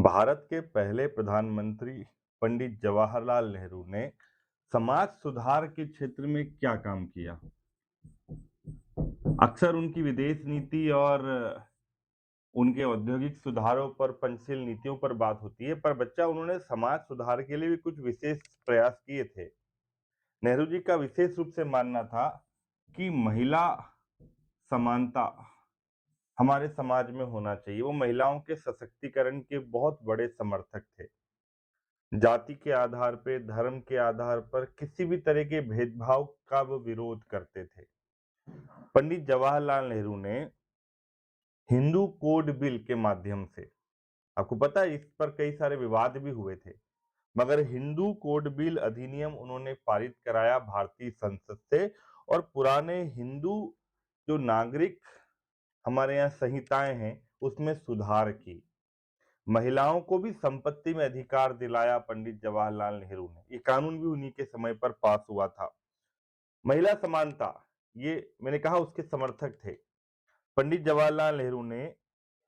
भारत के पहले प्रधानमंत्री पंडित जवाहरलाल नेहरू ने समाज सुधार के क्षेत्र में क्या काम किया? अक्सर उनकी विदेश नीति और उनके औद्योगिक सुधारों पर, पंचशील नीतियों पर बात होती है, पर बच्चा उन्होंने समाज सुधार के लिए भी कुछ विशेष प्रयास किए थे। नेहरू जी का विशेष रूप से मानना था कि महिला समानता हमारे समाज में होना चाहिए। वो महिलाओं के सशक्तिकरण के बहुत बड़े समर्थक थे। जाति के आधार पे, धर्म के आधार पर किसी भी तरह के भेदभाव का वो विरोध करते थे। पंडित जवाहरलाल नेहरू ने हिंदू कोड बिल के माध्यम से, आपको पता है इस पर कई सारे विवाद भी हुए थे, मगर हिंदू कोड बिल अधिनियम उन्होंने पारित कराया भारतीय संसद से और पुराने हिंदू जो नागरिक हमारे यहाँ संहिताएं हैं उसमें सुधार की। महिलाओं को भी संपत्ति में अधिकार दिलाया पंडित जवाहरलाल नेहरू ने। ये कानून भी उन्हीं के समय पर पास हुआ था। महिला समानता, ये मैंने कहा उसके समर्थक थे। पंडित जवाहरलाल नेहरू ने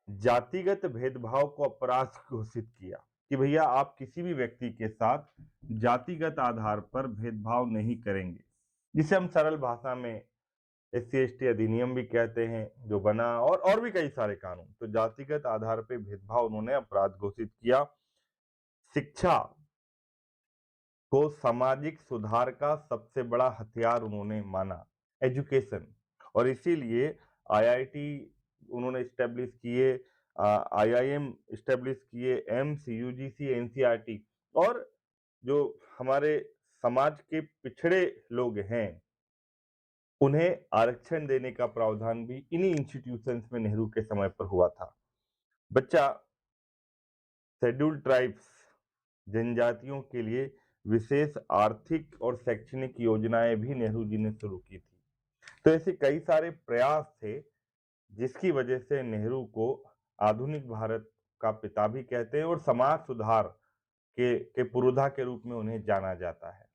जातिगत भेदभाव को अपराध घोषित किया कि भैया आप किसी भी व्यक्ति के साथ जातिगत आधार पर भेदभाव नहीं करेंगे, जिसे हम सरल भाषा में एससी/एसटी अधिनियम भी कहते हैं जो बना, और भी कई सारे कानून। तो जातिगत आधार पर भेदभाव उन्होंने अपराध घोषित किया। शिक्षा को सामाजिक सुधार का सबसे बड़ा हथियार उन्होंने माना, एजुकेशन, और इसीलिए आईआईटी उन्होंने स्टैब्लिश किए, आईआईएम स्टैब्लिश किए, एम्स, यूजीसी, एनसीईआरटी, और जो हमारे समाज के पिछड़े लोग हैं उन्हें आरक्षण देने का प्रावधान भी इन्हीं इंस्टीट्यूशंस में नेहरू के समय पर हुआ था। बच्चा, शेड्यूल्ड ट्राइब्स, जनजातियों के लिए विशेष आर्थिक और शैक्षणिक योजनाएं भी नेहरू जी ने शुरू की थी। तो ऐसे कई सारे प्रयास थे जिसकी वजह से नेहरू को आधुनिक भारत का पिता भी कहते हैं और समाज सुधार के पुरोधा के रूप में उन्हें जाना जाता है।